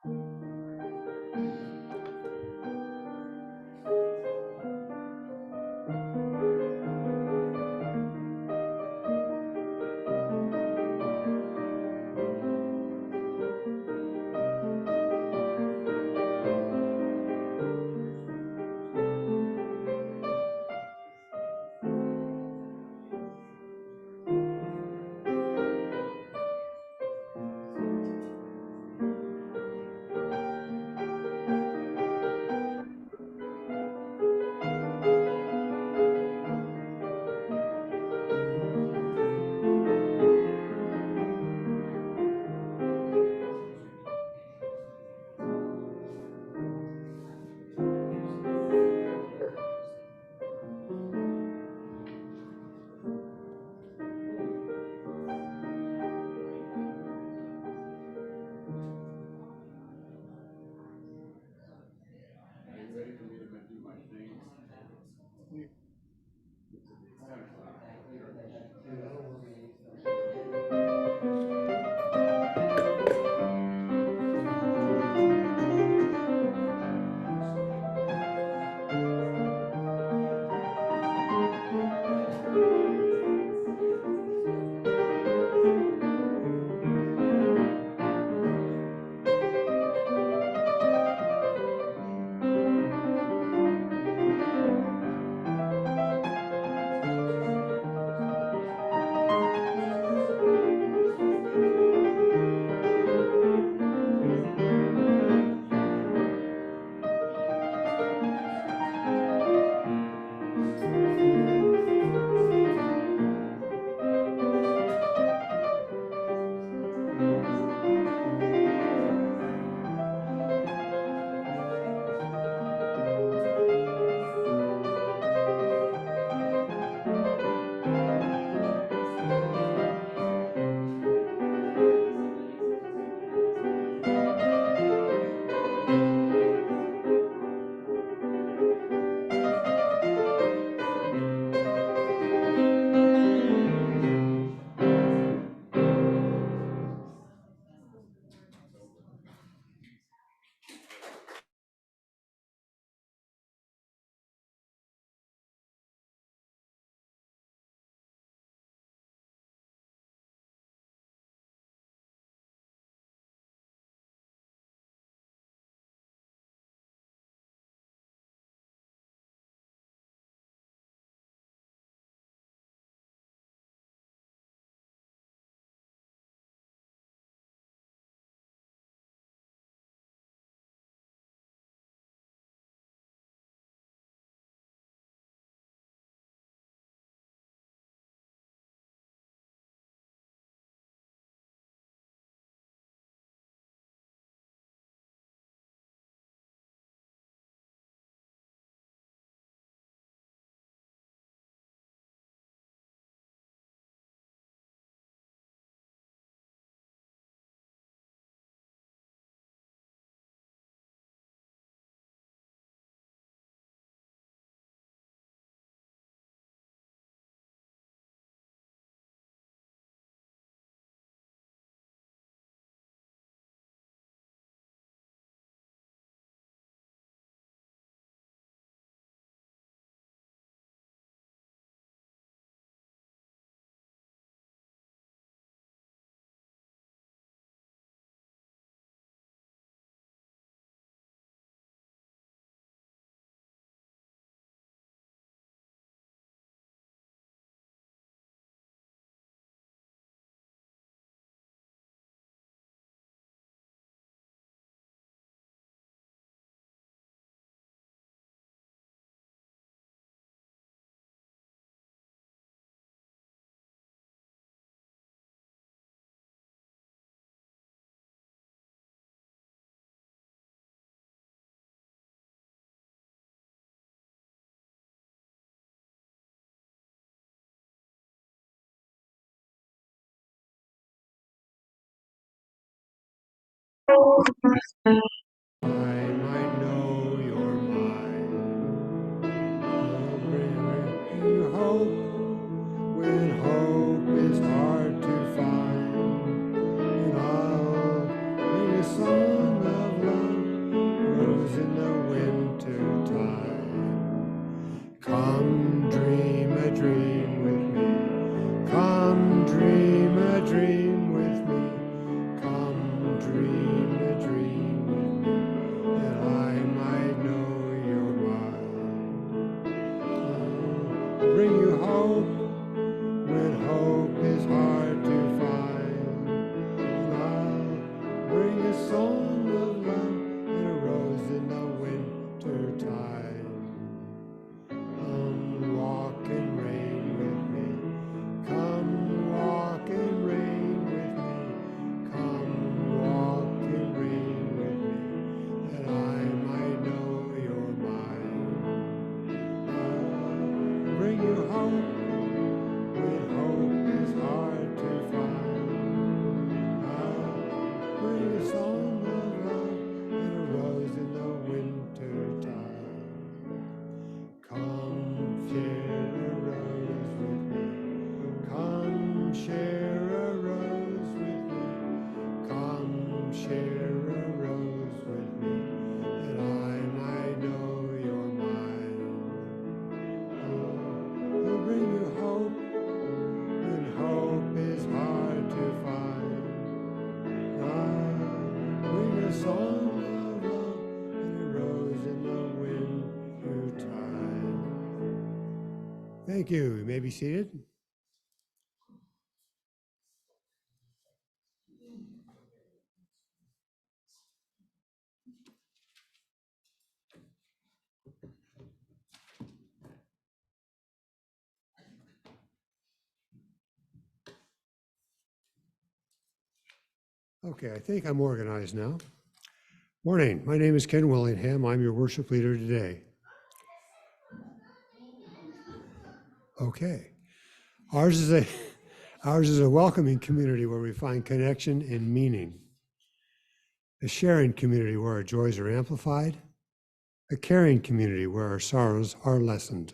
I might know you're mine. I'll bring you hope when hope is hard to find. And I'll bring a song of song of love, and it rose in the wind through time. Thank you. You may be seated. Okay, I think I'm organized now. Morning, my name is Ken Willingham. I'm your worship leader today. Okay, ours is a welcoming community where we find connection and meaning. A sharing community where our joys are amplified. A caring community where our sorrows are lessened.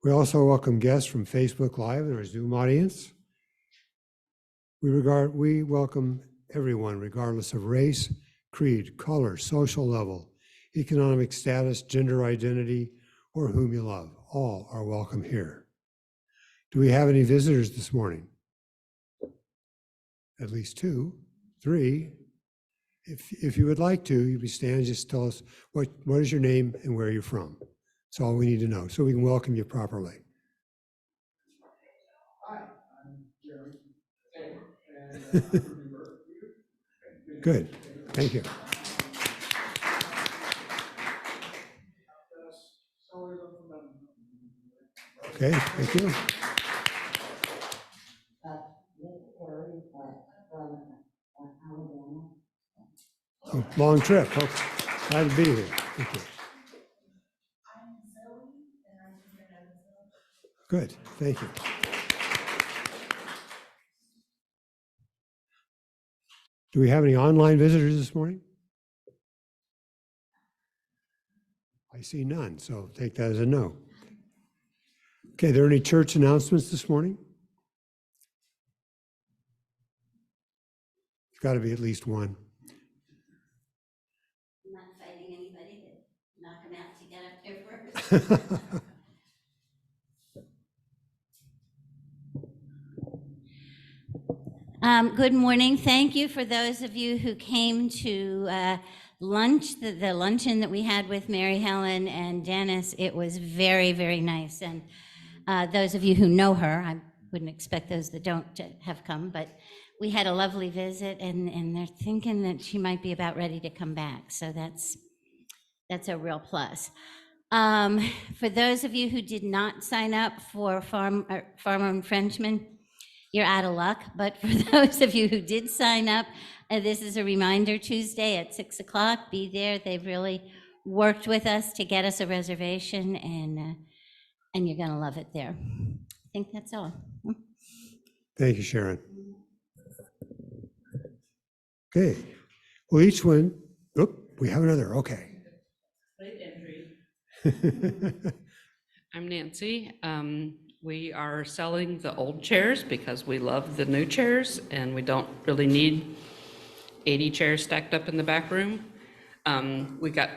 We also welcome guests from Facebook Live and our Zoom audience. We welcome everyone, regardless of race, creed, color, social level, economic status, gender identity, or whom you love. All are welcome here. Do we have any visitors this morning? At least 2, 3. If you would like to, you can stand, just tell us what is your name and where you're from. That's all we need to know so we can welcome you properly. Hi, I'm Jeremy. And I'm from New York. Good, thank you. Okay, thank you. Oh, long trip. Oh, glad to be here. Thank you. Good, thank you. Do we have any online visitors this morning? I see none, so take that as a no. Okay, are there any church announcements this morning? There's got to be at least one. I'm not fighting anybody to knock them out to get up there first. Good morning. Thank you for those of you who came to lunch, the luncheon that we had with Mary Helen and Dennis. It was very, very nice. And those of you who know her, I wouldn't expect those that don't to have come, but we had a lovely visit, and they're thinking that she might be about ready to come back. So that's a real plus. For those of you who did not sign up for Farmer and Frenchman, you're out of luck. But for those of you who did sign up, this is a reminder Tuesday at 6 o'clock. Be there. They've really worked with us to get us a reservation, and you're going to love it there. I think that's all. Thank you, Sharon. Okay, well, each one, we have another, okay. I'm Nancy. We are selling the old chairs because we love the new chairs and we don't really need 80 chairs stacked up in the back room. We got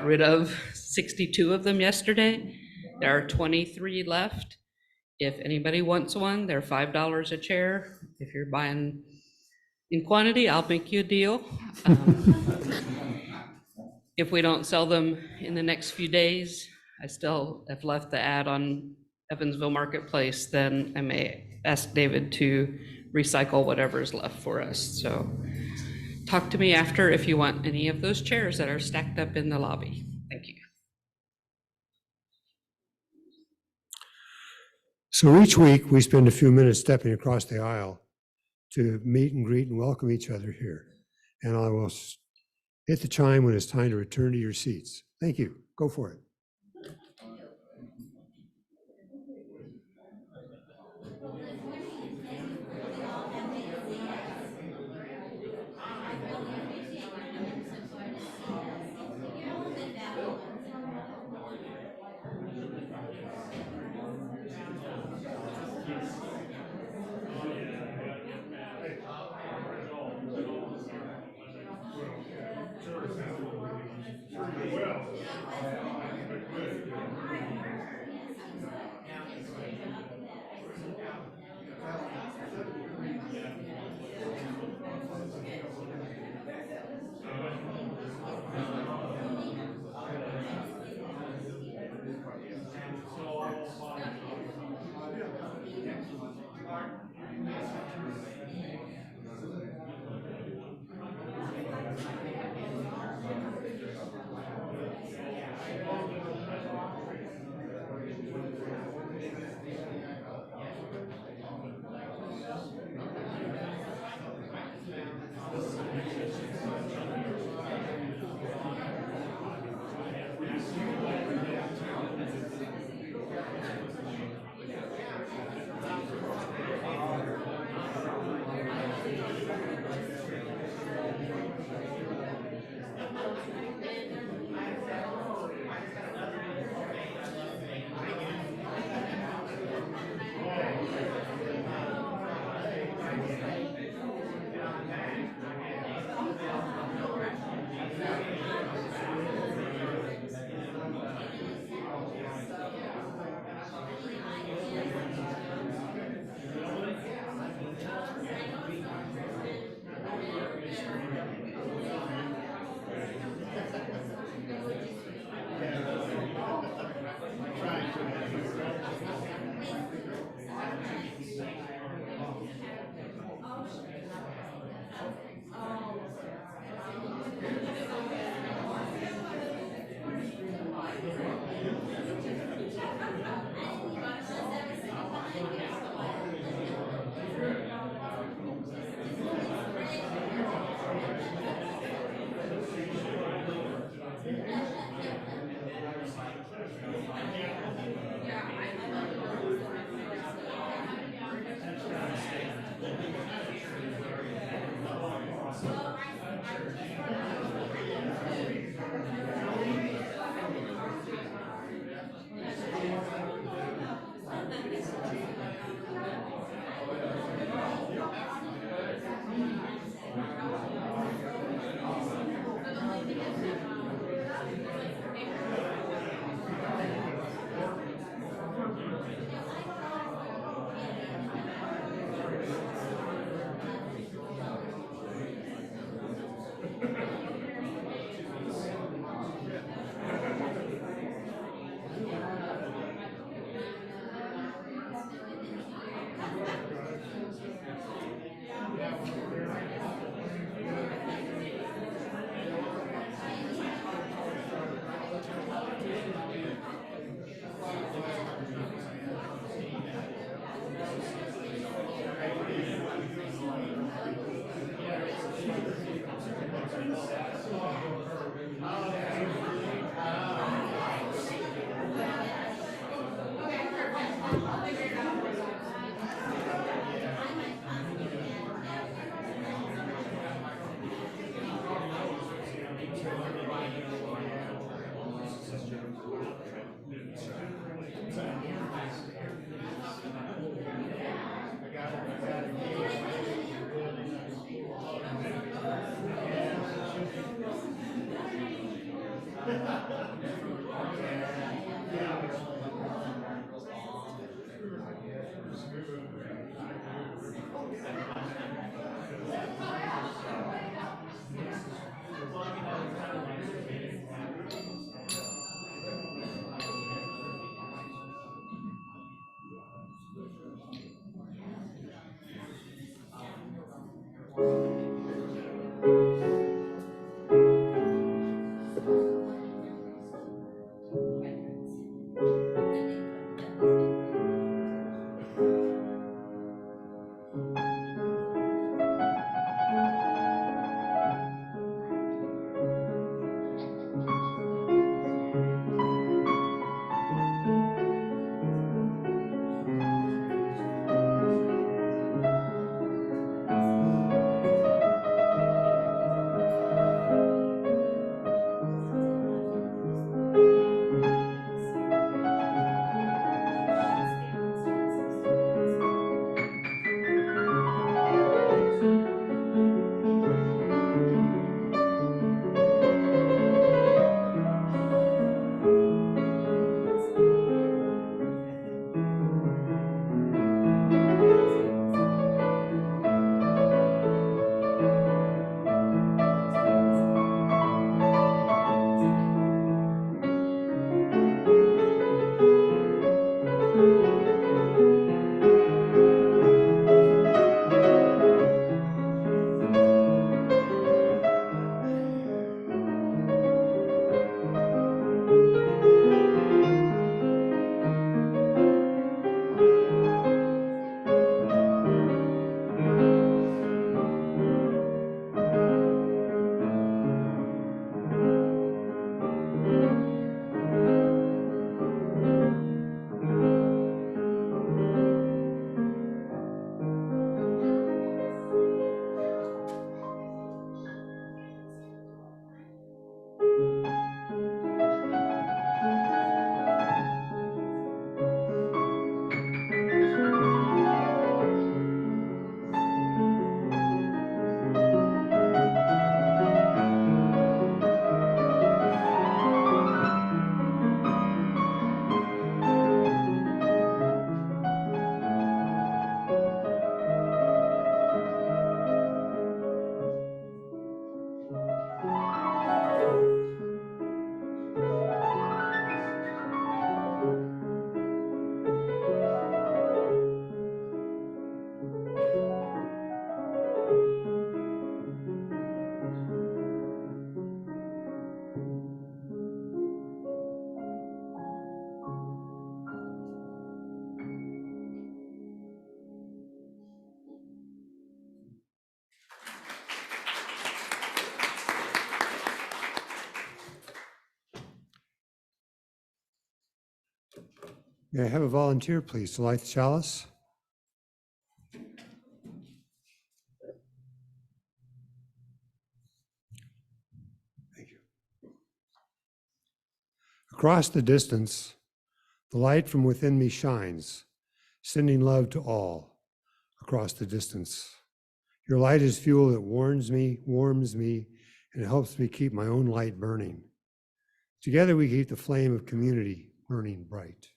rid of 62 of them yesterday. There are 23 left. If anybody wants one, they're $5 a chair. If you're buying in quantity, I'll make you a deal. If we don't sell them in the next few days, I still have left the ad on Evansville Marketplace, then I may ask David to recycle whatever is left for us. So talk to me after if you want any of those chairs that are stacked up in the lobby. Thank you. So each week we spend a few minutes stepping across the aisle to meet and greet and welcome each other here. And I will hit the chime when it's time to return to your seats. Thank you. Go for it. May I have a volunteer, please, to light the chalice? Thank you. Across the distance, the light from within me shines, sending love to all across the distance. Your light is fuel that warms me, and helps me keep my own light burning. Together we keep the flame of community burning bright.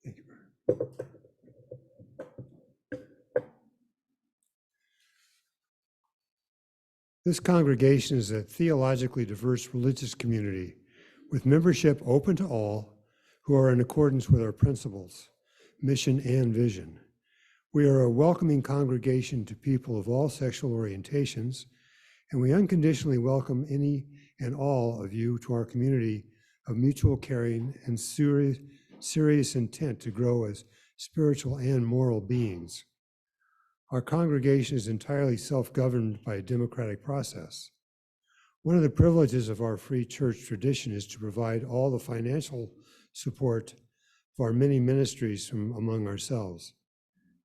Thank you, Bernard. This congregation is a theologically diverse religious community with membership open to all who are in accordance with our principles, mission, and vision. We are a welcoming congregation to people of all sexual orientations, and we unconditionally welcome any and all of you to our community of mutual caring and serious intent to grow as spiritual and moral beings. Our congregation is entirely self-governed by a democratic process. One of the privileges of our free church tradition is to provide all the financial support for our many ministries from among ourselves.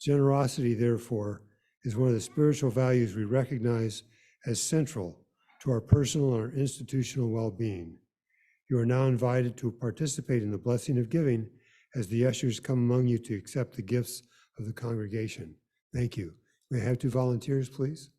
Generosity, therefore, is one of the spiritual values we recognize as central to our personal and our institutional well-being. You are now invited to participate in the blessing of giving as the ushers come among you to accept the gifts of the congregation. Thank you. May I have 2 volunteers, please?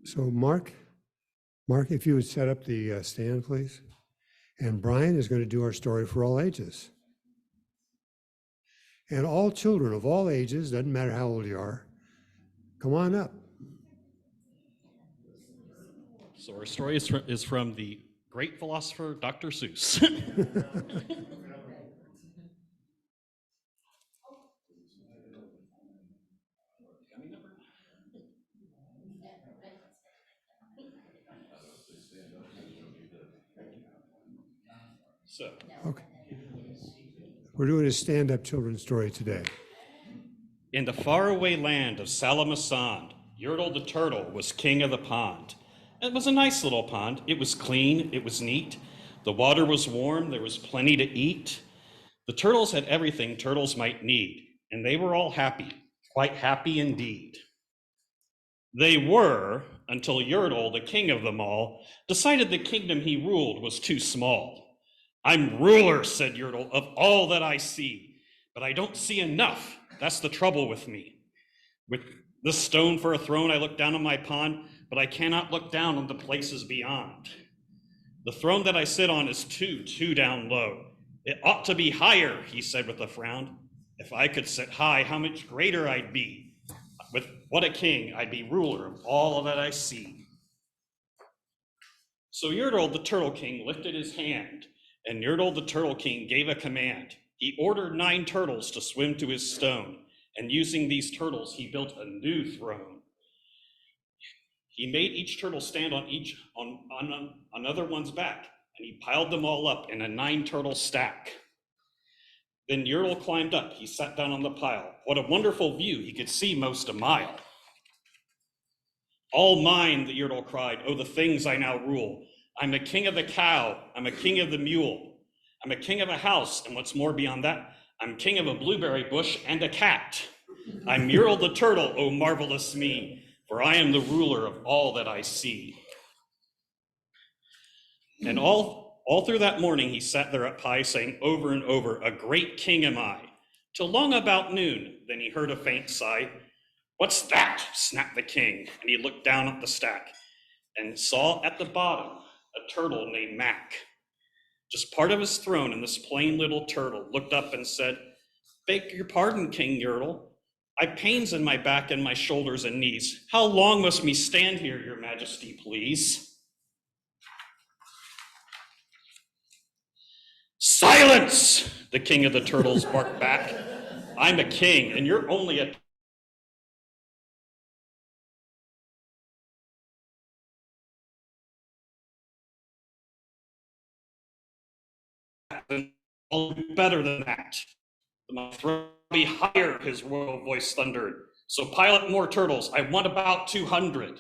So Mark, if you would set up the stand, please. And Brian is going to do our story for all ages. And all children of all ages, doesn't matter how old you are, come on up. So our story is from the great philosopher, Dr. Seuss. So, Okay. We're doing a stand-up children's story today. in the faraway land of Salamasand, Yertle the turtle was king of the pond. It was a nice little pond. It was clean, it was neat. The water was warm, there was plenty to eat. The turtles had everything turtles might need, and they were all happy, quite happy indeed. They were, until Yertle, the king of them all, decided the kingdom he ruled was too small. I'm ruler, said Yertle, of all that I see, but I don't see enough. That's the trouble with me. With this stone for a throne, I look down on my pond, but I cannot look down on the places beyond. The throne that I sit on is too down low. It ought to be higher, he said with a frown. If I could sit high, how much greater I'd be. With what a king, I'd be ruler of all that I see. So Yertle, the turtle king, lifted his hand, and Yertle, the turtle king, gave a command. He ordered 9 turtles to swim to his stone, and using these turtles, he built a new throne. He made each turtle stand on another one's back, and he piled them all up in a 9 turtle stack. Then Yertle climbed up. He sat down on the pile. What a wonderful view. He could see most a mile. All mine, the Yertle cried. Oh, the things I now rule. I'm a king of the cow. I'm a king of the mule. I'm a king of a house, and what's more beyond that, I'm king of a blueberry bush and a cat. I'm Yertle the turtle, oh marvelous me, for I am the ruler of all that I see. And all through that morning, he sat there at pie, saying over and over, a great king am I, till long about noon. Then he heard a faint sigh. What's that? Snapped the king, and he looked down at the stack and saw at the bottom a turtle named Mac. Just part of his throne, and this plain little turtle looked up and said, beg your pardon, King Yertle. I've pains in my back and my shoulders and knees. How long must me stand here, your majesty, please? Silence, the king of the turtles barked back. I'm a king, and you're only a I'll do better than that. My throne will be higher, his royal voice thundered. So pilot more turtles. I want about 200.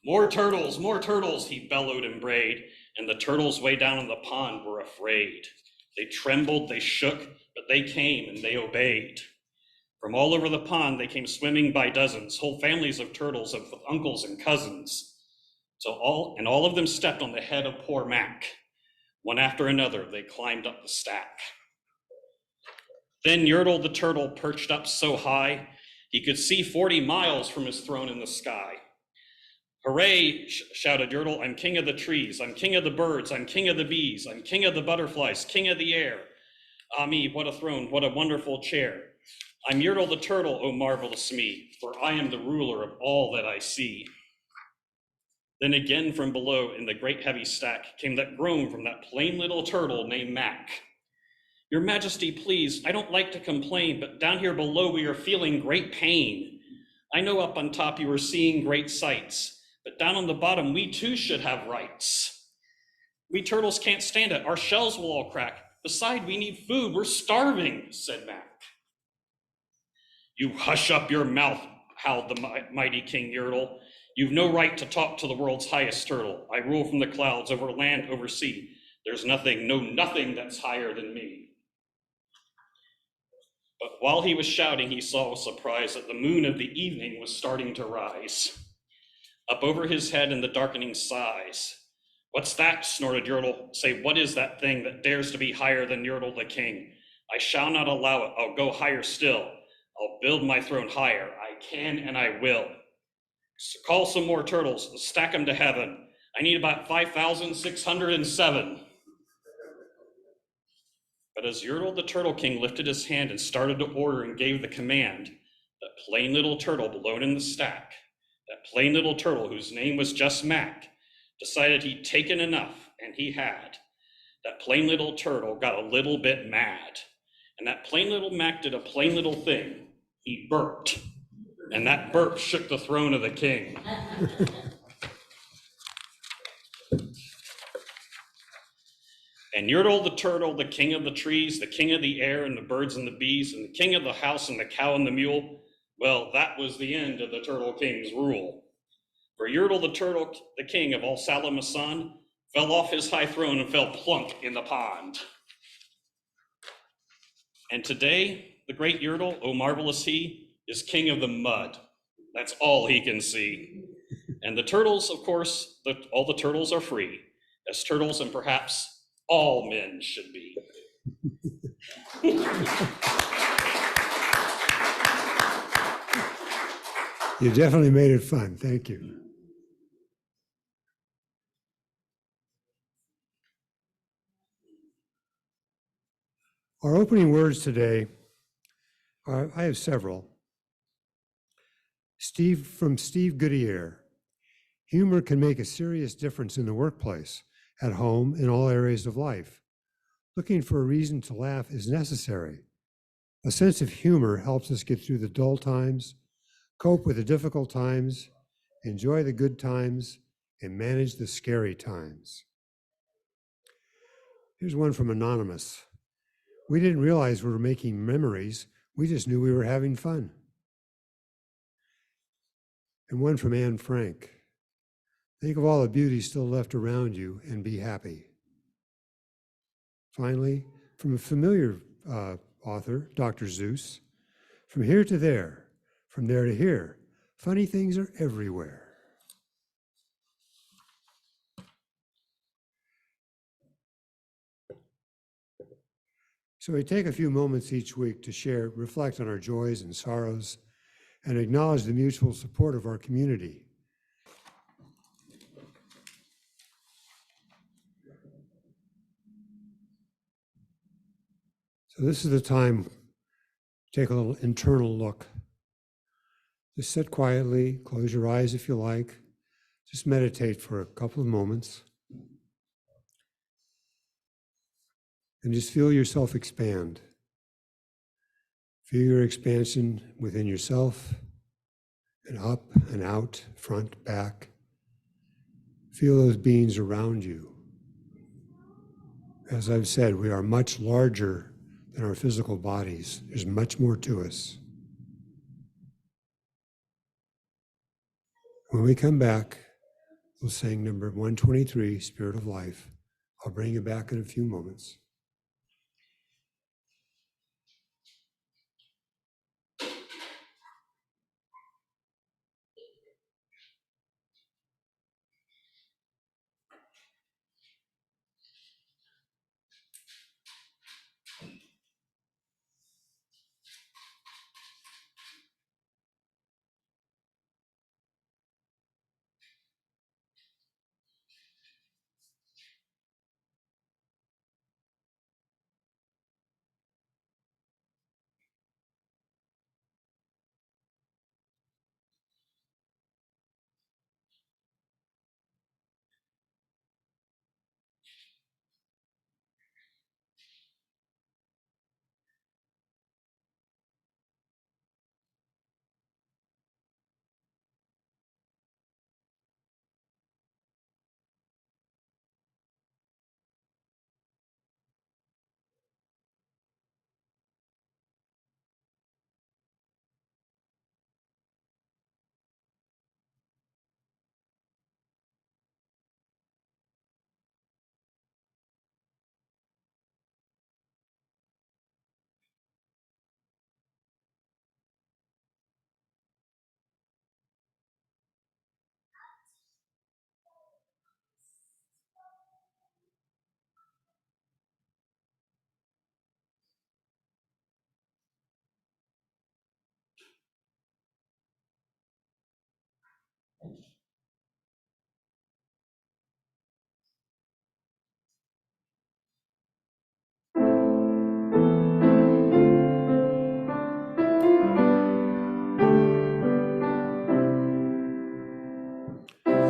More turtles, he bellowed and brayed, and the turtles way down in the pond were afraid. They trembled, they shook, but they came and they obeyed. From all over the pond, they came swimming by dozens, whole families of turtles with uncles and cousins. All of them stepped on the head of poor Mac. One after another, they climbed up the stack. Then Yertle the turtle perched up so high, he could see 40 miles from his throne in the sky. Hooray, shouted Yertle, I'm king of the trees, I'm king of the birds, I'm king of the bees, I'm king of the butterflies, king of the air. Ah me, what a throne, what a wonderful chair. I'm Yertle the turtle, O marvelous me, for I am the ruler of all that I see. Then again from below in the great heavy stack came that groan from that plain little turtle named Mac. Your Majesty, please, I don't like to complain, but down here below we are feeling great pain. I know up on top you are seeing great sights, but down on the bottom we too should have rights. We turtles can't stand it, our shells will all crack. Besides, we need food, we're starving, said Mac. You hush up your mouth, howled the mighty King Yertle. You've no right to talk to the world's highest turtle. I rule from the clouds, over land, over sea. There's nothing, no nothing that's higher than me. But while he was shouting, he saw with surprise that the moon of the evening was starting to rise. Up over his head in the darkening skies. What's that? Snorted Yertle. Say, what is that thing that dares to be higher than Yertle the king? I shall not allow it. I'll go higher still. I'll build my throne higher. I can and I will. So call some more turtles, stack them to heaven. I need about 5,607. But as Yertle the Turtle King lifted his hand and started to order and gave the command, that plain little turtle below in the stack, that plain little turtle whose name was just Mac, decided he'd taken enough, and he had. That plain little turtle got a little bit mad, and that plain little Mac did a plain little thing. He burped, and that burp shook the throne of the king. And Yertle the turtle, the king of the trees, the king of the air and the birds and the bees, and the king of the house and the cow and the mule, well, that was the end of the Turtle King's rule. For Yertle the turtle, the king of all Salamasan, fell off his high throne and fell plunk in the pond. And today, the great Yertle, oh marvelous he, is king of the mud. That's all he can see. And the turtles, of course, all the turtles are free, as turtles and perhaps all men should be. You definitely made it fun. Thank you. Our opening words today are, I have several. From Steve Goodyear. Humor can make a serious difference in the workplace, at home, in all areas of life. Looking for a reason to laugh is necessary. A sense of humor helps us get through the dull times, cope with the difficult times, enjoy the good times, and manage the scary times. Here's one from Anonymous. We didn't realize we were making memories. We just knew we were having fun. And one from Anne Frank. Think of all the beauty still left around you and be happy. Finally, from a familiar author, Dr. Seuss, from here to there, from there to here, funny things are everywhere. So we take a few moments each week to reflect on our joys and sorrows, and acknowledge the mutual support of our community. So this is the time to take a little internal look. Just sit quietly, close your eyes if you like. Just meditate for a couple of moments. And just feel yourself expand. Feel your expansion within yourself, and up and out, front, back. Feel those beings around you. As I've said, we are much larger than our physical bodies. There's much more to us. When we come back, we'll sing number 123, Spirit of Life. I'll bring you back in a few moments.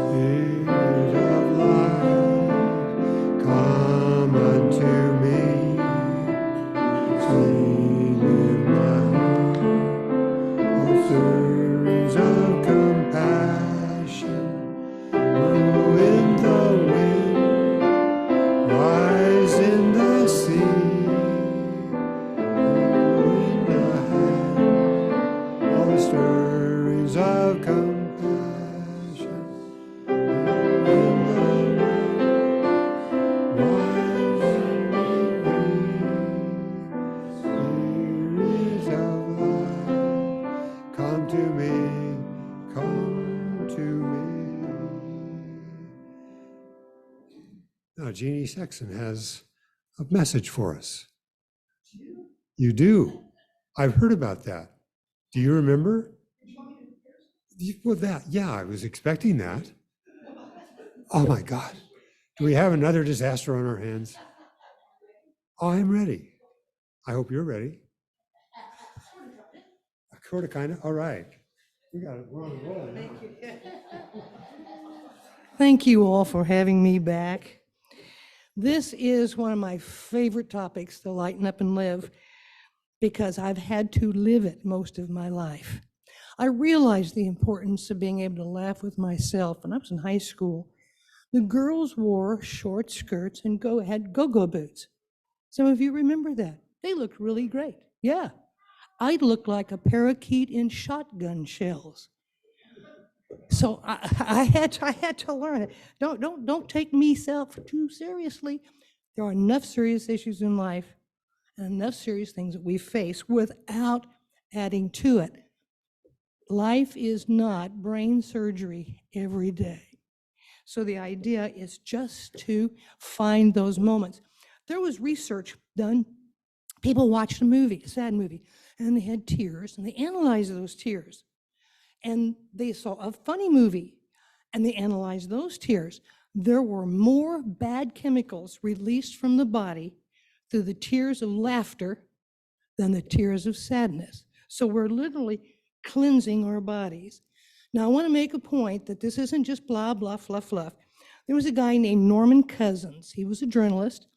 Spirit of life, come unto me. Sing in my heart, all stirrings of compassion. Blow in the wind, rise in the sea. In the hand, all stirrings of compassion. Come to me, come to me. Now, Jeannie Sexton has a message for us. You do? I've heard about that. Do you remember? Well, yeah, I was expecting that. Oh my God. Do we have another disaster on our hands? Oh, I'm ready. I hope you're ready. Sort of, kind of. All right. We got it. We're on the roll now. Thank you all for having me back. This is one of my favorite topics, to lighten up and live, because I've had to live it most of my life. I realized the importance of being able to laugh with myself when I was in high school. The girls wore short skirts and had go-go boots. Some of you remember that. They looked really great. Yeah, I looked like a parakeet in shotgun shells. So I had to learn it. Don't take myself too seriously. There are enough serious issues in life and enough serious things that we face without adding to it. Life is not brain surgery every day. So the idea is just to find those moments. There was research done. People watched a movie, a sad movie, and they had tears, and they analyzed those tears. And they saw a funny movie, and they analyzed those tears. There were more bad chemicals released from the body through the tears of laughter than the tears of sadness. So we're literally cleansing our bodies. Now, I want to make a point that this isn't just blah, blah, fluff, fluff. There was a guy named Norman Cousins. He was a journalist,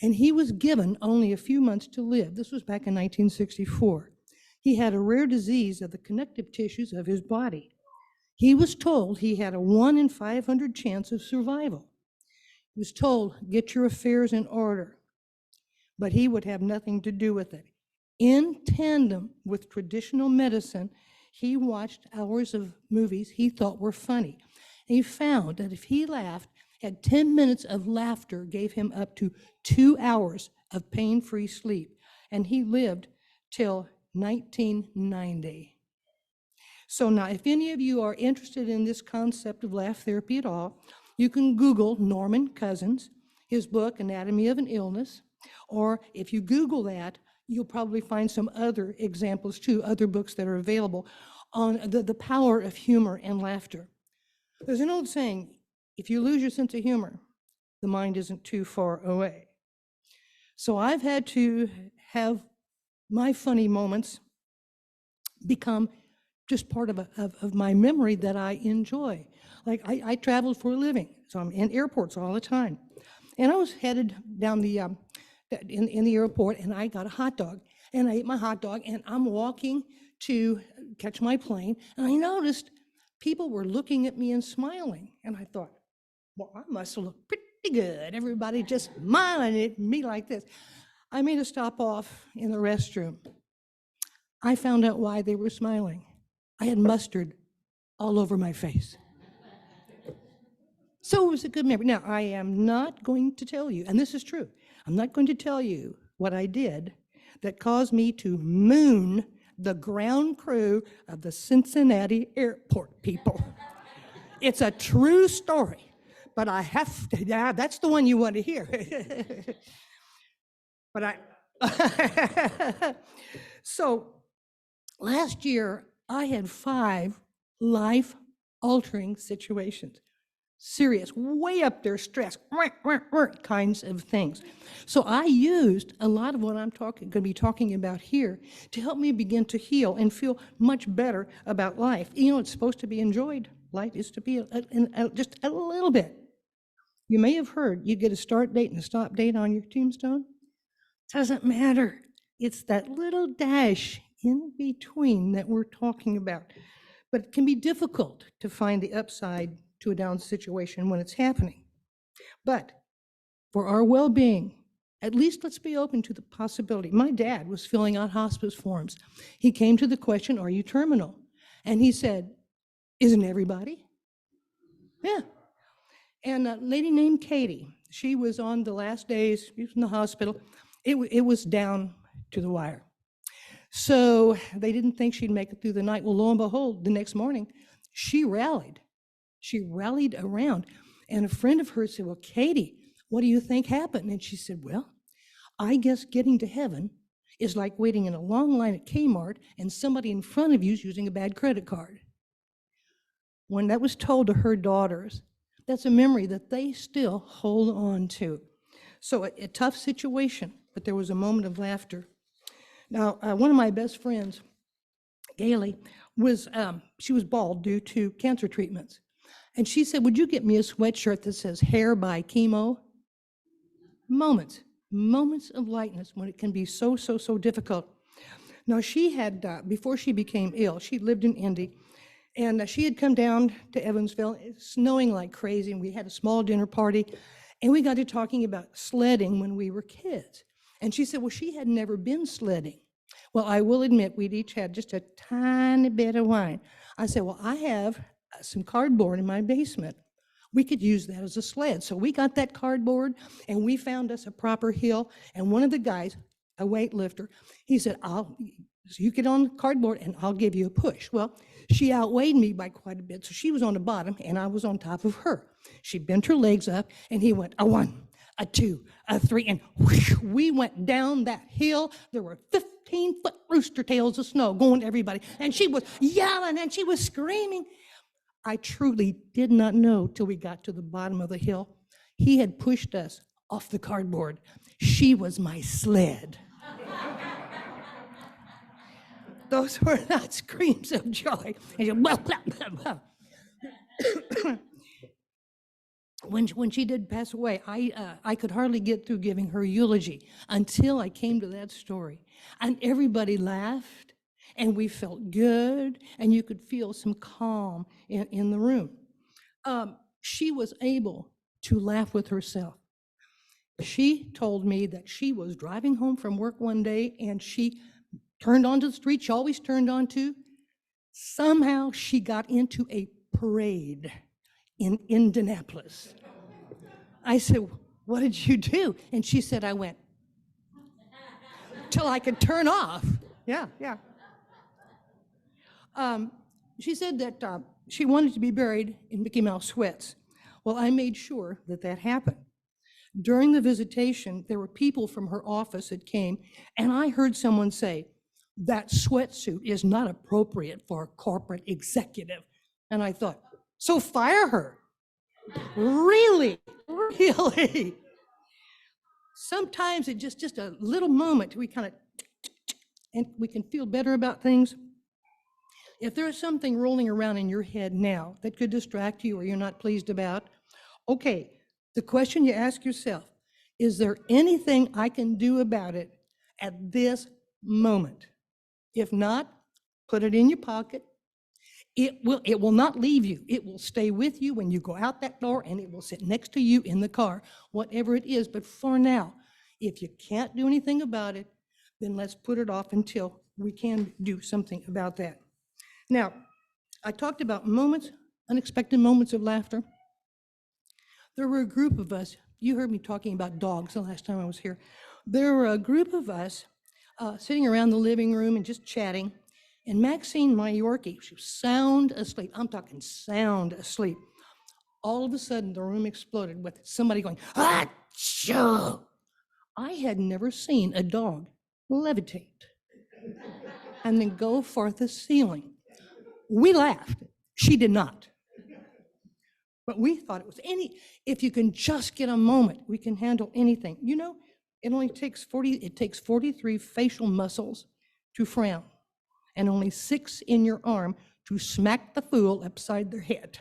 and he was given only a few months to live. This was back in 1964. He had a rare disease of the connective tissues of his body. He was told he had a 1 in 500 chance of survival. He was told, get your affairs in order, but he would have nothing to do with it. In tandem with traditional medicine, he watched hours of movies he thought were funny. And he found that if he laughed, had 10 minutes of laughter gave him up to 2 hours of pain-free sleep. And he lived till 1990. So now, if any of you are interested in this concept of laugh therapy at all, you can Google Norman Cousins, his book, Anatomy of an Illness, or if you Google that, you'll probably find some other examples too, other books that are available on the power of humor and laughter. There's an old saying, if you lose your sense of humor, the mind isn't too far away. So I've had to have my funny moments become just part of my memory that I enjoy. Like I traveled for a living, so I'm in airports all the time. And I was headed down the in the airport, and I got a hot dog, and I ate my hot dog, and I'm walking to catch my plane, and I noticed people were looking at me and smiling, and I thought, well, I must look pretty good. Everybody just smiling at me like this. I made a stop off in the restroom. I found out why they were smiling. I had mustard all over my face. So it was a good memory. Now, I am not going to tell you, and this is true, I'm not going to tell you what I did that caused me to moon the ground crew of the Cincinnati airport people. It's a true story, but I have to, yeah, that's the one you want to hear. But so last year, I had 5 life altering situations. Serious, way up there, stress, kinds of things. So I used a lot of what I'm going to be talking about here to help me begin to heal and feel much better about life. You know, it's supposed to be enjoyed. Life is to be just a little bit. You may have heard you get a start date and a stop date on your tombstone. Doesn't matter. It's that little dash in between that we're talking about. But it can be difficult to find the upside to a down situation when it's happening. But for our well-being, at least let's be open to the possibility. My dad was filling out hospice forms. He came to the question, are you terminal? And he said, isn't everybody? Yeah. And a lady named Katie, she was on the last days, she was in the hospital. It was down to the wire. So they didn't think she'd make it through the night. Well, lo and behold, the next morning, she rallied. She rallied around. And a friend of hers said, well, Katie, what do you think happened? And she said, well, I guess getting to heaven is like waiting in a long line at Kmart and somebody in front of you is using a bad credit card. When that was told to her daughters, that's a memory that they still hold on to. So a tough situation, but there was a moment of laughter. Now, one of my best friends, Gailey, she was bald due to cancer treatments. And she said, would you get me a sweatshirt that says hair by chemo? Moments of lightness when it can be so difficult. Now she had, before she became ill, she lived in Indy, and she had come down to Evansville, snowing like crazy, and we had a small dinner party, and we got to talking about sledding when we were kids. And she said, well, she had never been sledding. Well, I will admit we'd each had just a tiny bit of wine. I said, well, I have some cardboard in my basement. We could use that as a sled. So we got that cardboard and we found us a proper hill. And one of the guys, a weightlifter, he said, you get on the cardboard and I'll give you a push. Well, she outweighed me by quite a bit. So she was on the bottom and I was on top of her. She bent her legs up and he went, a 1, a 2, a 3, and whoosh, we went down that hill. There were 15-foot rooster tails of snow going to everybody. And she was yelling and she was screaming. I truly did not know till we got to the bottom of the hill. He had pushed us off the cardboard. She was my sled. Those were not screams of joy. When she did pass away, I could hardly get through giving her eulogy until I came to that story. And everybody laughed, and we felt good, and you could feel some calm in the room. She was able to laugh with herself. She told me that she was driving home from work one day, and she turned onto the street she always turned onto. Somehow she got into a parade in Indianapolis. I said, what did you do? And she said, I went till I could turn off. Yeah. She said that she wanted to be buried in Mickey Mouse sweats. Well, I made sure that that happened. During the visitation, there were people from her office that came, and I heard someone say, that sweatsuit is not appropriate for a corporate executive. And I thought, so fire her. Really? Sometimes it's just a little moment we kind of, and we can feel better about things. If there's something rolling around in your head now that could distract you or you're not pleased about, okay, the question you ask yourself, is there anything I can do about it at this moment? If not, put it in your pocket. It will not leave you. It will stay with you when you go out that door, and it will sit next to you in the car, whatever it is. But for now, if you can't do anything about it, then let's put it off until we can do something about that. Now, I talked about moments, unexpected moments of laughter. There were a group of us, you heard me talking about dogs the last time I was here. There were a group of us sitting around the living room and just chatting. And Maxine, my Yorkie, she was sound asleep. I'm talking sound asleep. All of a sudden, the room exploded with somebody going, achoo! I had never seen a dog levitate and then go for the ceiling. We laughed. She did not. But we thought it was if you can just get a moment, we can handle anything. You know, it takes 43 facial muscles to frown, and only 6 in your arm to smack the fool upside their head.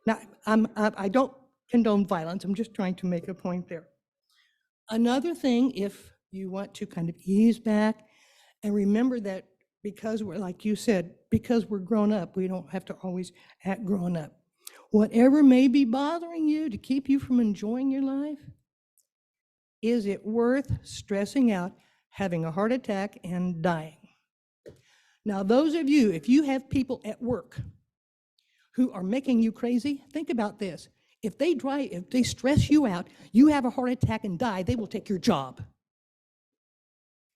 Now, I don't condone violence, I'm just trying to make a point there. Another thing, if you want to kind of ease back, and remember that because we're, like you said, because we're grown up, we don't have to always act grown up. Whatever may be bothering you to keep you from enjoying your life, is it worth stressing out, having a heart attack, and dying? Now, those of you, if you have people at work who are making you crazy, think about this. If they stress you out, you have a heart attack and die, they will take your job.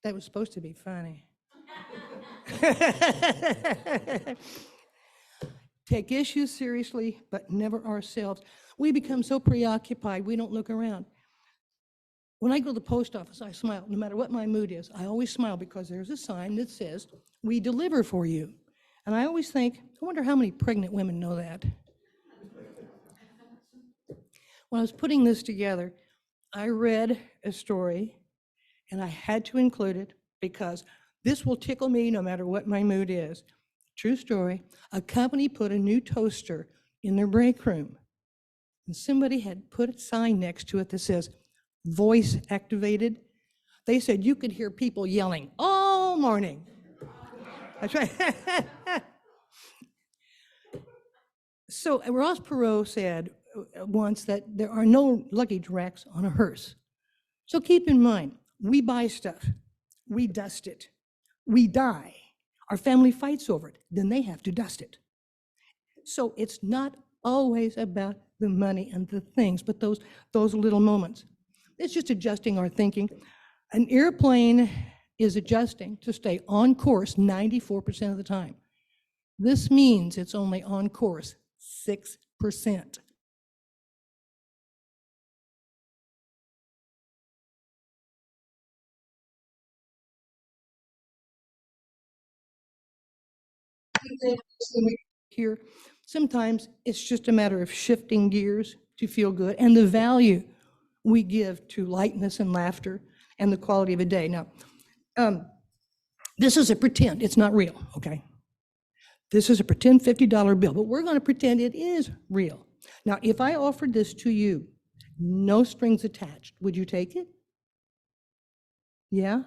That was supposed to be funny. Take issues seriously, but never ourselves. We become so preoccupied, we don't look around. When I go to the post office, I smile. No matter what my mood is, I always smile because there's a sign that says, "We deliver for you." And I always think, I wonder how many pregnant women know that. When I was putting this together, I read a story, and I had to include it because this will tickle me no matter what my mood is. True story. A company put a new toaster in their break room, and somebody had put a sign next to it that says, "Voice activated." They said you could hear people yelling all morning. That's right. So Ross Perot said once that there are no luggage racks on a hearse. So keep in mind, we buy stuff, we dust it, we die, our family fights over it, then they have to dust it. So it's not always about the money and the things, but those little moments. It's just adjusting our thinking. An airplane is adjusting to stay on course 94% of the time. This means it's only on course 6%. Here, sometimes it's just a matter of shifting gears to feel good and the value we give to lightness and laughter and the quality of a day. Now, this is a pretend, it's not real, okay? This is a pretend $50 bill, but we're going to pretend it is real. Now, if I offered this to you, no strings attached, would you take it? Yeah?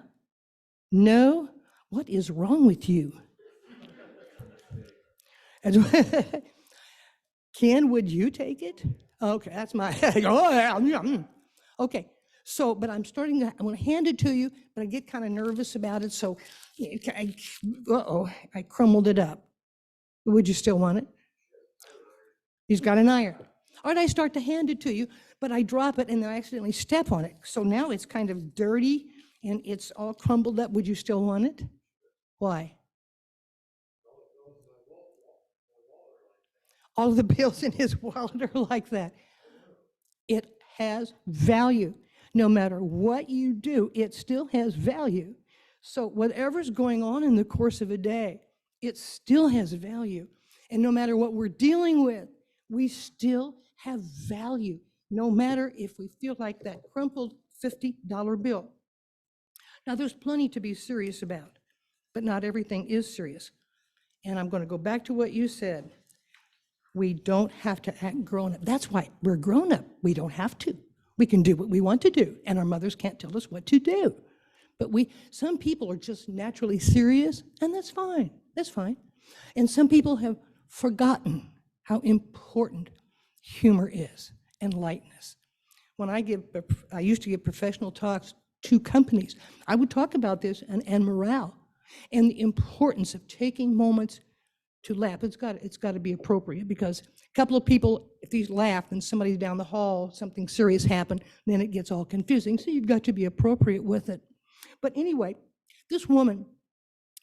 No? What is wrong with you? Ken, would you take it? Okay, that's my, oh yeah. Okay, so, but I'm going to hand it to you, but I get kind of nervous about it, so, I crumbled it up. Would you still want it? He's got an iron. All right, I start to hand it to you, but I drop it and then I accidentally step on it. So now it's kind of dirty and it's all crumbled up. Would you still want it? Why? All of the bills in his wallet are like that. It has value. No matter what you do, it still has value. So whatever's going on in the course of a day, it still has value. And no matter what we're dealing with, we still have value, no matter if we feel like that crumpled $50 bill. Now, there's plenty to be serious about, but not everything is serious. And I'm going to go back to what you said. We don't have to act grown up. That's why we're grown up. We don't have to. We can do what we want to do, and our mothers can't tell us what to do. But some people are just naturally serious, and that's fine. That's fine. And some people have forgotten how important humor is and lightness. When I used to give professional talks to companies, I would talk about this and morale and the importance of taking moments to laugh. It's got to be appropriate, because a couple of people, if these laugh and somebody's down the hall, something serious happened, then it gets all confusing. So you've got to be appropriate with it. But anyway, this woman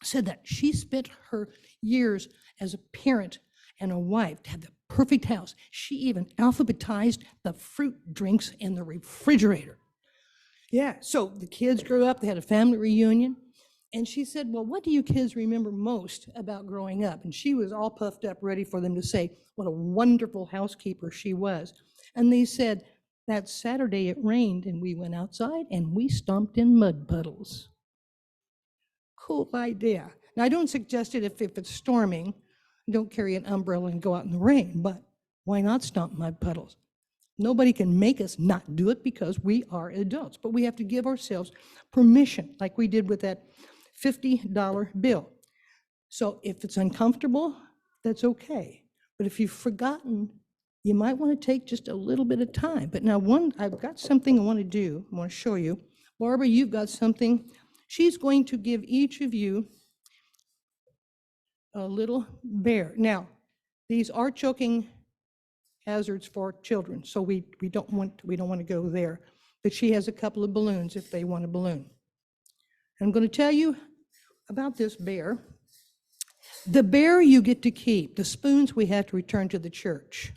said that she spent her years as a parent and a wife to have the perfect house. She even alphabetized the fruit drinks in the refrigerator. Yeah, so the kids grew up, they had a family reunion, And she said, well, what do you kids remember most about growing up? And she was all puffed up, ready for them to say what a wonderful housekeeper she was. And they said, that Saturday it rained and we went outside and we stomped in mud puddles. Cool idea. Now, I don't suggest it if it's storming. Don't carry an umbrella and go out in the rain, but why not stomp mud puddles? Nobody can make us not do it because we are adults, but we have to give ourselves permission, like we did with that $50 bill. So if it's uncomfortable, that's okay. But if you've forgotten, you might want to take just a little bit of time. But now I've got something I want to do. I want to show you. Barbara, you've got something. She's going to give each of you a little bear. Now, these are choking hazards for children, so we don't want to go there. But she has a couple of balloons if they want a balloon. I'm going to tell you about this bear. The bear you get to keep. The spoons we have to return to the church.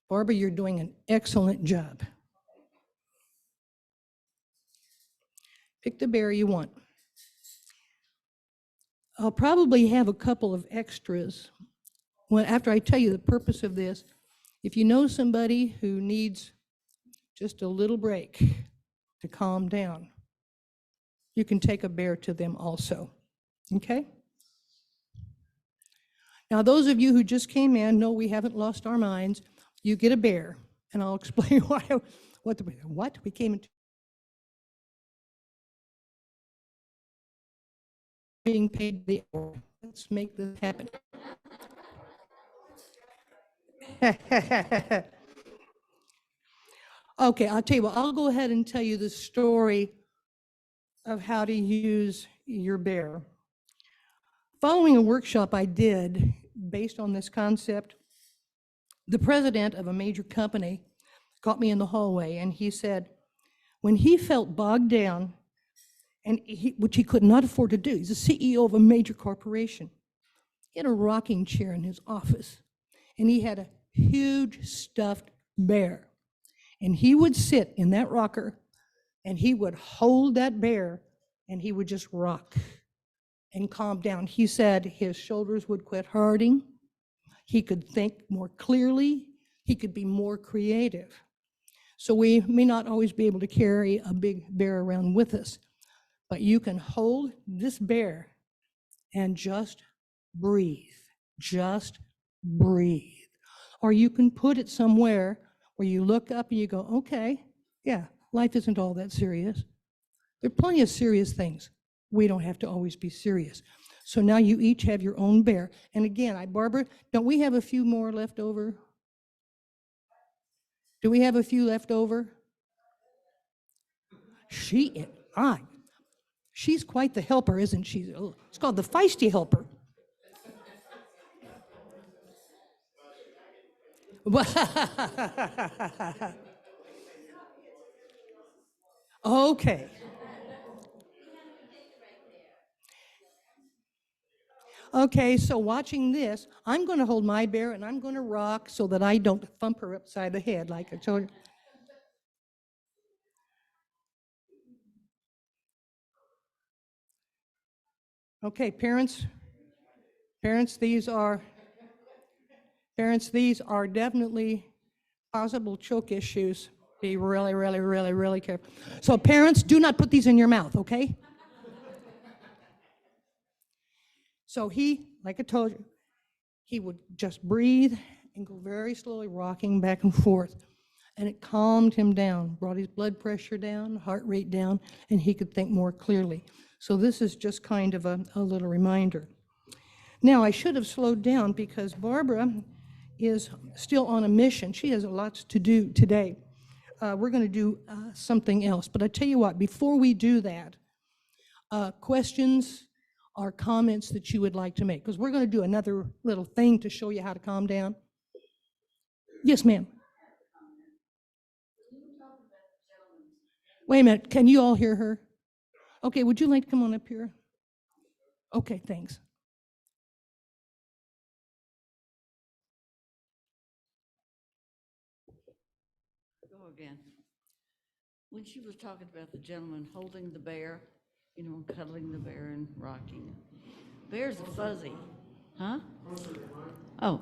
Barbara, you're doing an excellent job. Pick the bear you want. I'll probably have a couple of extras after I tell you the purpose of this. If you know somebody who needs just a little break to calm down, you can take a bear to them also. Okay? Now, those of you who just came in know we haven't lost our minds. You get a bear, and I'll explain what we came into. Being paid the hour. Let's make this happen. Okay, I'll tell you what, I'll go ahead and tell you the story of how to use your bear. Following a workshop I did based on this concept, the president of a major company caught me in the hallway and he said, when he felt bogged down, which he could not afford to do, he's the CEO of a major corporation. He had a rocking chair in his office and he had a huge stuffed bear. And he would sit in that rocker and he would hold that bear and he would just rock and calm down. He said his shoulders would quit hurting. He could think more clearly. He could be more creative. So we may not always be able to carry a big bear around with us, but you can hold this bear and just breathe. Just breathe. Or you can put it somewhere where you look up and you go, okay, yeah, life isn't all that serious. There are plenty of serious things. We don't have to always be serious. So now you each have your own bear. And again, Barbara, don't we have a few more left over? Do we have a few left over? She's quite the helper, isn't she? It's called the feisty helper. Okay. Okay, so watching this, I'm going to hold my bear and I'm going to rock so that I don't thump her upside the head like I told you. Okay, parents, these are definitely possible choke issues. Be really, really, really, really careful. So parents, do not put these in your mouth, okay? So he, like I told you, he would just breathe and go very slowly, rocking back and forth. And it calmed him down, brought his blood pressure down, heart rate down, and he could think more clearly. So this is just kind of a little reminder. Now, I should have slowed down because Barbara is still on a mission. She has lots to do today. We're going to do something else. But I tell you what, before we do that, questions or comments that you would like to make, because we're going to do another little thing to show you how to calm down. Yes, ma'am. Wait a minute, can you all hear her? Okay, would you like to come on up here? Okay, thanks. Go again. When she was talking about the gentleman holding the bear, you know, cuddling the bear and rocking. Bears are fuzzy, huh? Oh,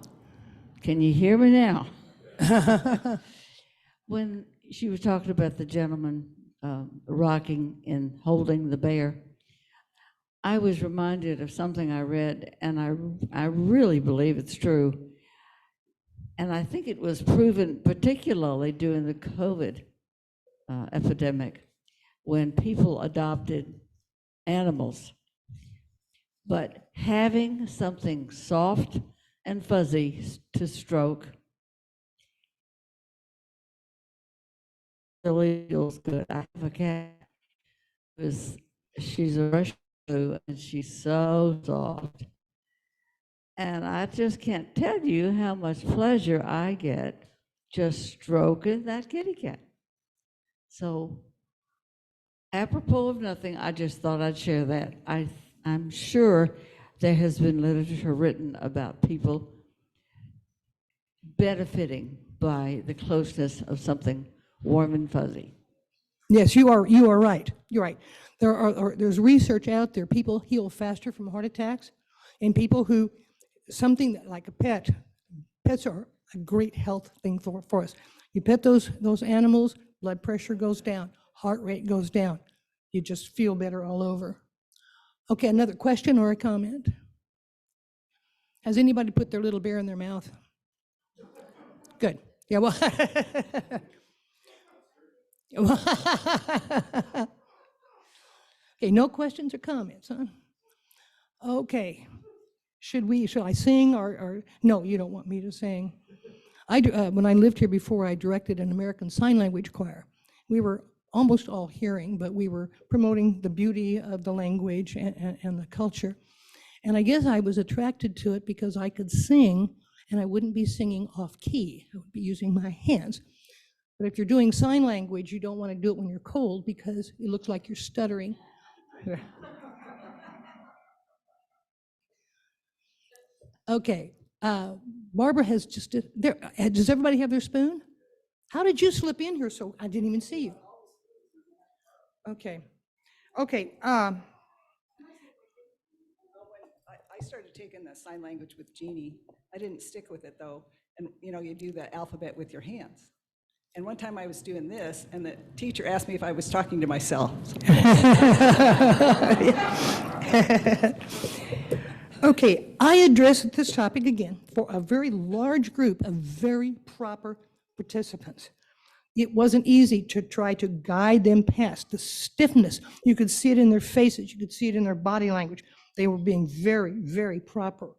can you hear me now? When she was talking about the gentleman rocking and holding the bear, I was reminded of something I read, and I really believe it's true. And I think it was proven particularly during the COVID epidemic, when people adopted animals. But having something soft and fuzzy to stroke really feels good. I have a cat she's a Russian blue, and she's so soft. And I just can't tell you how much pleasure I get just stroking that kitty cat. So, apropos of nothing, I just thought I'd share that. I'm sure there has been literature written about people benefiting by the closeness of something warm and fuzzy. Yes, you are right. You're right. There's research out there. People heal faster from heart attacks, and people who something like a pet. Pets are a great health thing for us. You pet those animals, blood pressure goes down, heart rate goes down. You just feel better all over. Okay, another question or a comment? Has anybody put their little bear in their mouth? Good. Yeah, well. Okay, no questions or comments, huh? Okay. Should I sing or no, you don't want me to sing. When I lived here before, I directed an American Sign Language choir. We were almost all hearing, but we were promoting the beauty of the language and the culture. And I guess I was attracted to it because I could sing, and I wouldn't be singing off key. I would be using my hands. But if you're doing sign language, you don't want to do it when you're cold because it looks like you're stuttering. Okay, Barbara has just, does everybody have their spoon? How did you slip in here so I didn't even see you? Okay, I started taking the sign language with Jeannie. I didn't stick with it though. And you know, you do the alphabet with your hands. And one time I was doing this and the teacher asked me if I was talking to myself. okay, I addressed this topic again for a very large group of very proper participants. It wasn't easy to try to guide them past the stiffness. You could see it in their faces. You could see it in their body language. They were being very, very proper.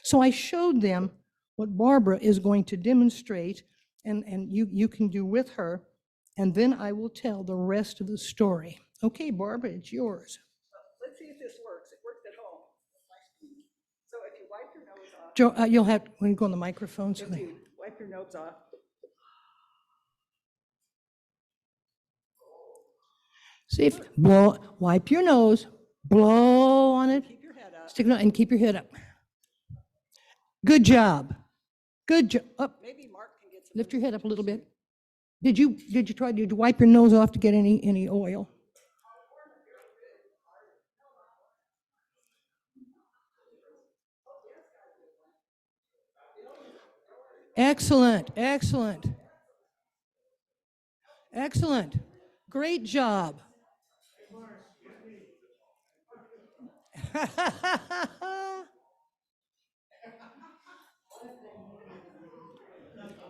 So I showed them what Barbara is going to demonstrate, and you can do with her, and then I will tell the rest of the story. Okay, Barbara, it's yours. Let's see if this works. It worked at home. So if you wipe your nose off, Joe, you'll have, when you go on the microphone. So if you wipe your nose off, see if, blow, wipe your nose, blow on it, keep your head up. stick it on, and keep your head up. Good job. Good job. Up. Maybe Mark can get some. Lift your head up a little bit. Did you wipe your nose off to get any oil? Excellent, excellent. Excellent. Great job.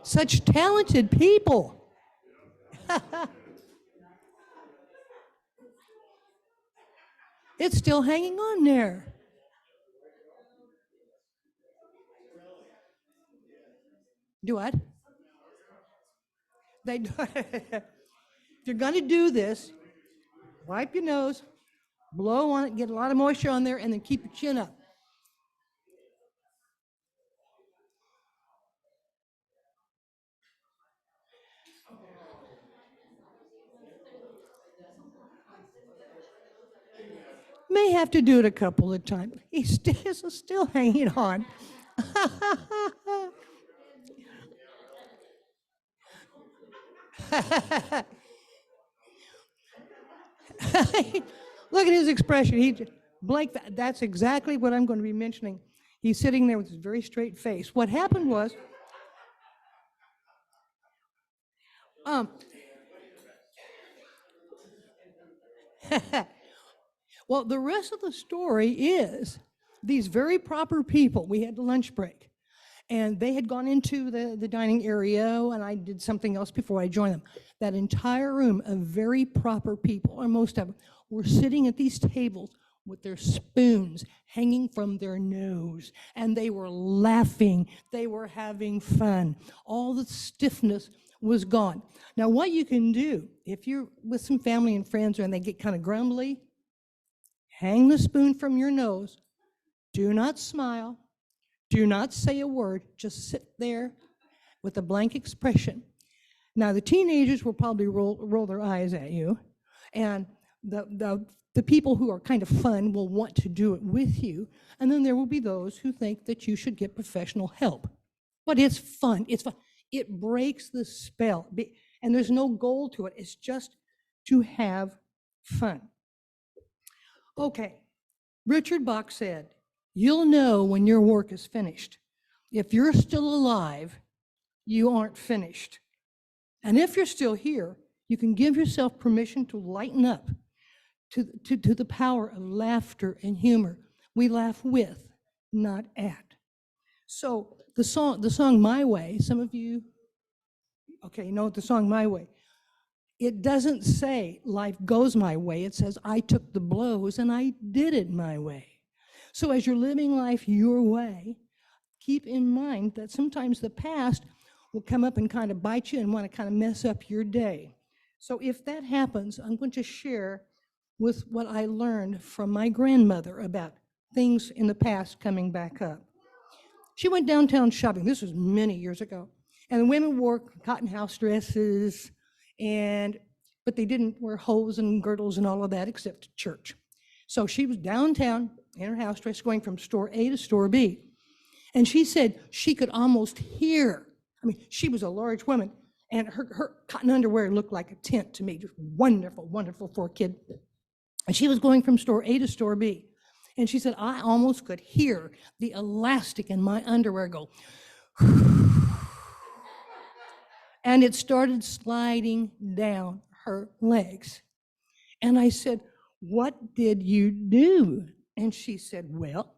Such talented people. It's still hanging on there. Do what? If you're going to do this, wipe your nose, blow on it, get a lot of moisture on there, and then keep your chin up. May have to do it a couple of times. He's still hanging on. Look at his expression. Blake, that's exactly what I'm going to be mentioning. He's sitting there with his very straight face. What happened was, um, well, the rest of the story is these very proper people. We had a lunch break, and they had gone into the dining area, and I did something else before I joined them. That entire room of very proper people, or most of them, were sitting at these tables with their spoons hanging from their nose, and they were laughing. They were having fun. All the stiffness was gone. Now, what you can do, if you're with some family and friends and they get kind of grumbly, hang the spoon from your nose. Do not smile. Do not say a word. Just sit there with a blank expression. Now, the teenagers will probably roll their eyes at you, and the people who are kind of fun will want to do it with you, and then there will be those who think that you should get professional help. But it's fun. It's fun. It breaks the spell, and there's no goal to it. It's just to have fun. Okay, Richard Bach said, "You'll know when your work is finished. If you're still alive, you aren't finished. And if you're still here, you can give yourself permission to lighten up to the power of laughter and humor. We laugh with, not at." So the song My Way, some of you, okay, know the song My Way. It doesn't say life goes my way. It says I took the blows and I did it my way. So as you're living life your way, keep in mind that sometimes the past will come up and kind of bite you and want to kind of mess up your day. So if that happens, I'm going to share with what I learned from my grandmother about things in the past coming back up. She went downtown shopping. This was many years ago. And the women wore cotton house dresses, but they didn't wear hose and girdles and all of that except to church. So she was downtown in her house dress going from store A to store B. And she said she could almost hear. I mean, she was a large woman, and her cotton underwear looked like a tent to me. Just wonderful, wonderful for a kid. And she was going from store A to store B. And she said, I almost could hear the elastic in my underwear go. And it started sliding down her legs. And I said, what did you do? And she said, well,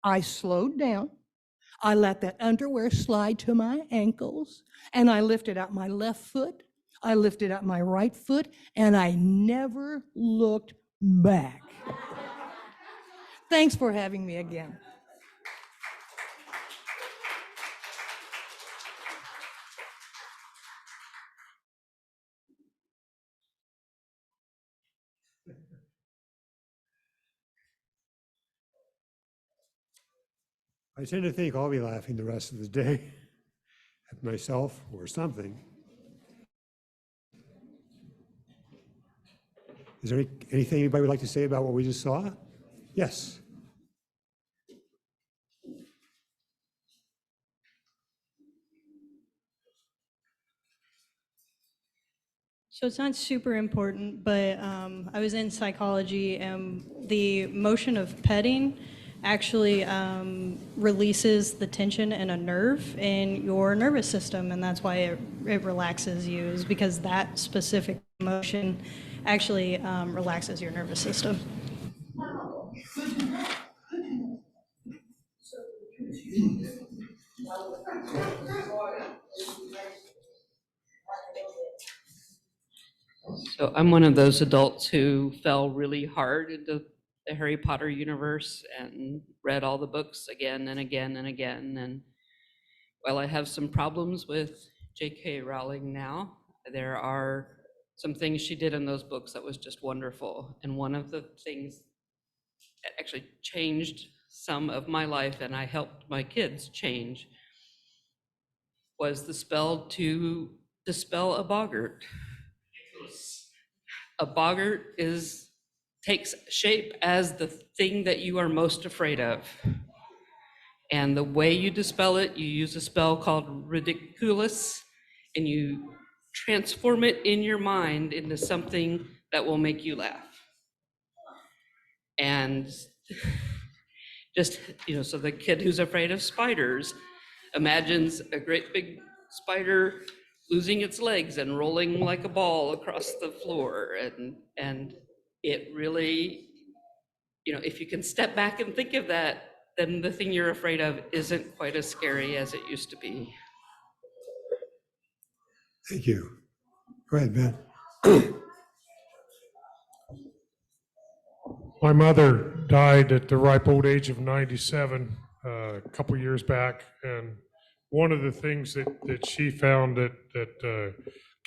I slowed down. I let that underwear slide to my ankles, and I lifted out my left foot. I lifted out my right foot, and I never looked back. Thanks for having me again. I tend to think I'll be laughing the rest of the day at myself or something. Is there anything anybody would like to say about what we just saw? Yes. So it's not super important, but I was in psychology, and the motion of petting actually releases the tension in a nerve in your nervous system, and that's why it relaxes you, is because that specific motion actually relaxes your nervous system. So I'm one of those adults who fell really hard into the Harry Potter universe and read all the books again and again and again. And while I have some problems with J.K. Rowling now, there are some things she did in those books that was just wonderful. And one of the things that actually changed some of my life, and I helped my kids change, was the spell to dispel a boggart. A boggart takes shape as the thing that you are most afraid of. And the way you dispel it, you use a spell called Ridiculous, and you transform it in your mind into something that will make you laugh. And just, so the kid who's afraid of spiders imagines a great big spider losing its legs and rolling like a ball across the floor. And it really, if you can step back and think of that, then the thing you're afraid of isn't quite as scary as it used to be. Thank you. Go ahead, Ben. My mother died at the ripe old age of 97 a couple years back, and one of the things that she found that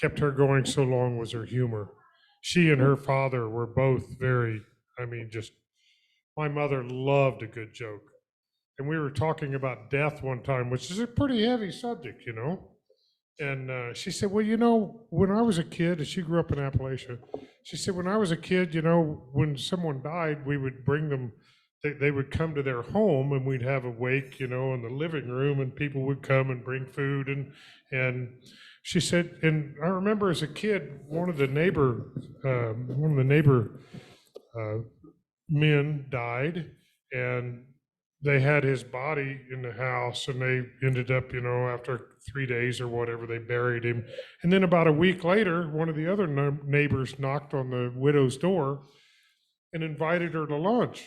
kept her going so long was her humor. She and her father were both very, just, my mother loved a good joke. And we were talking about death one time, which is a pretty heavy subject, And she said, well, when I was a kid, and she grew up in Appalachia, she said, when I was a kid, when someone died, we would bring them, they would come to their home and we'd have a wake, in the living room, and people would come and bring food. And she said, and I remember as a kid, one of the neighbor men died, and they had his body in the house, and they ended up, after 3 days or whatever, they buried him. And then about a week later, one of the other neighbors knocked on the widow's door and invited her to lunch.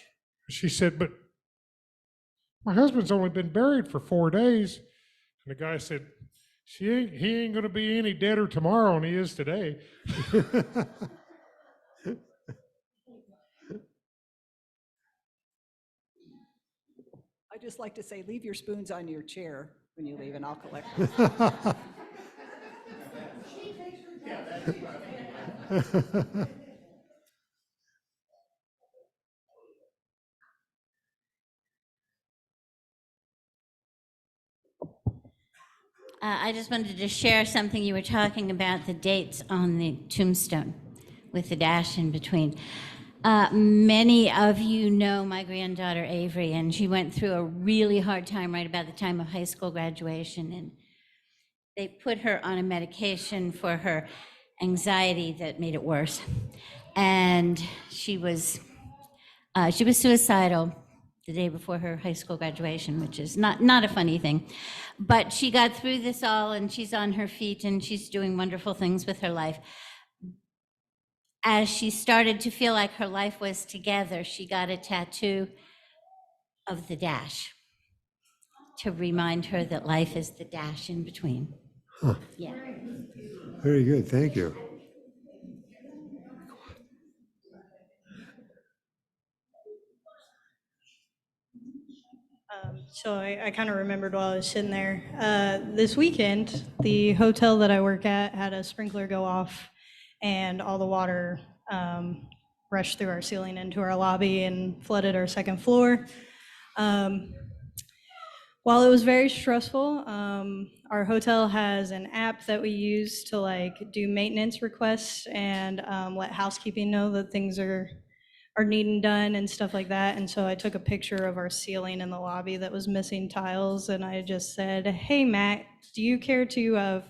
She said, but my husband's only been buried for 4 days. And the guy said, he ain't going to be any deader tomorrow than he is today. I just like to say, leave your spoons on your chair when you leave, and I'll collect them. I just wanted to share something. You were talking about the dates on the tombstone with the dash in between. Many of you know my granddaughter Avery, and she went through a really hard time right about the time of high school graduation. And they put her on a medication for her anxiety that made it worse. And she was suicidal the day before her high school graduation, which is not a funny thing. But she got through this all, and she's on her feet, and she's doing wonderful things with her life. As she started to feel like her life was together, she got a tattoo of the dash to remind her that life is the dash in between. Huh. Yeah. Very good. Thank you. So I kind of remembered while I was sitting there. This weekend, the hotel that I work at had a sprinkler go off, and all the water rushed through our ceiling into our lobby and flooded our second floor. While it was very stressful, our hotel has an app that we use to do maintenance requests and let housekeeping know that things are needing done and stuff like that. And so I took a picture of our ceiling in the lobby that was missing tiles, and I just said, "Hey Matt, do you care to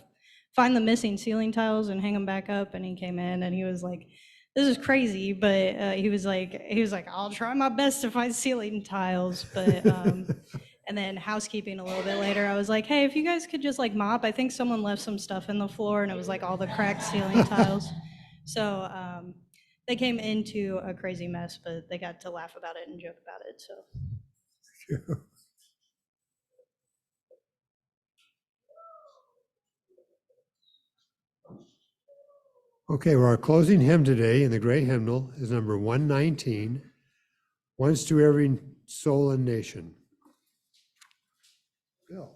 find the missing ceiling tiles and hang them back up?" And he came in and he was like, "This is crazy," but he was like, "I'll try my best to find ceiling tiles." But and then housekeeping a little bit later, I was like, "Hey, if you guys could just mop, I think someone left some stuff in the floor," and it was all the cracked ceiling tiles. So they came into a crazy mess, but they got to laugh about it and joke about it. So. Okay, well, our closing hymn today in the great hymnal is number 119, Once to Every Soul and Nation. Bill.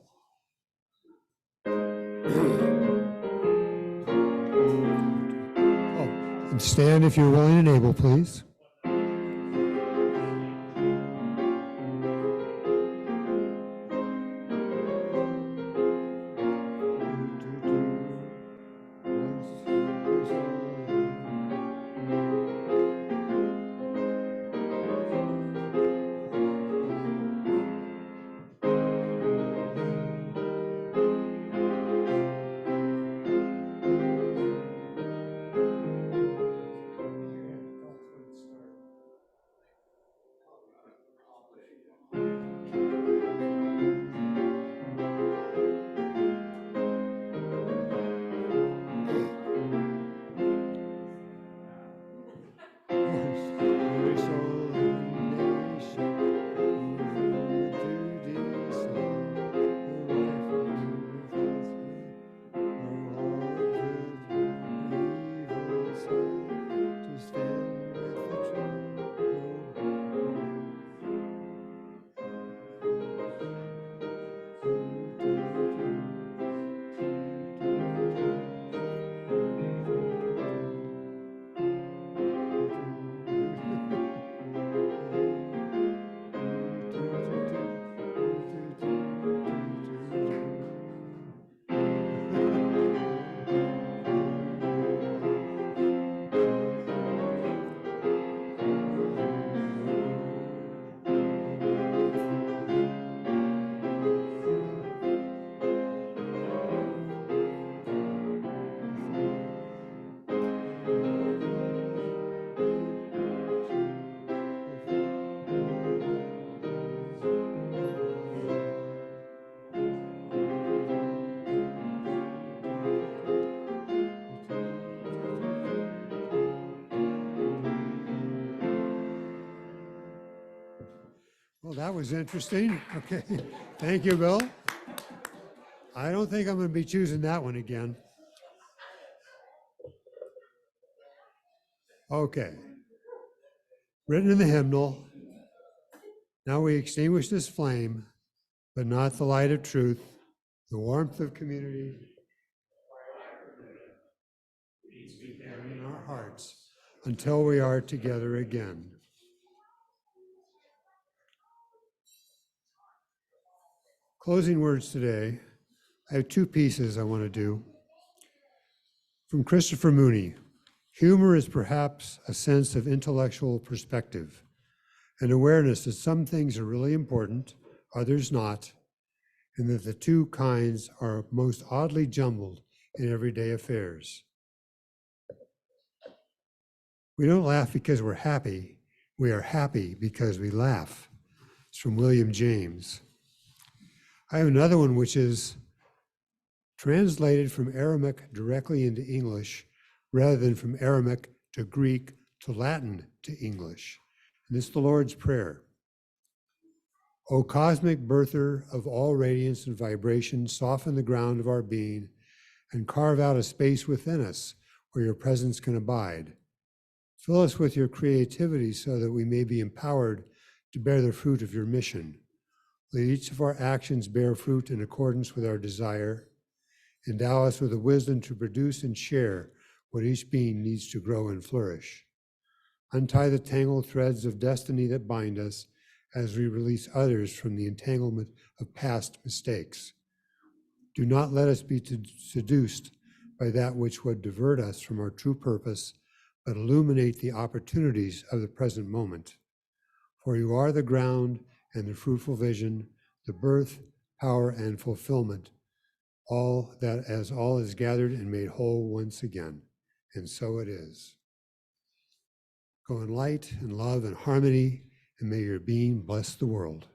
And stand if you're willing and able, please. that was interesting. Okay, thank you, Bill. I don't think I'm going to be choosing that one again. Okay. Written in the hymnal, now we extinguish this flame, but not the light of truth, the warmth of community in our hearts until we are together again. Closing words today, I have two pieces I want to do. From Christopher Mooney, humor is perhaps a sense of intellectual perspective, an awareness that some things are really important, others not, and that the two kinds are most oddly jumbled in everyday affairs. We don't laugh because we're happy. We are happy because we laugh. It's from William James. I have another one which is translated from Aramaic directly into English rather than from Aramaic to Greek to Latin to English. And it's the Lord's Prayer. O cosmic birther of all radiance and vibration, soften the ground of our being and carve out a space within us where your presence can abide. Fill us with your creativity so that we may be empowered to bear the fruit of your mission. Let each of our actions bear fruit in accordance with our desire. Endow us with the wisdom to produce and share what each being needs to grow and flourish. Untie the tangled threads of destiny that bind us as we release others from the entanglement of past mistakes. Do not let us be seduced by that which would divert us from our true purpose, but illuminate the opportunities of the present moment. For you are the ground and the fruitful vision, the birth, power, and fulfillment, all is gathered and made whole once again. And so it is. Go in light and love and harmony, and may your being bless the world.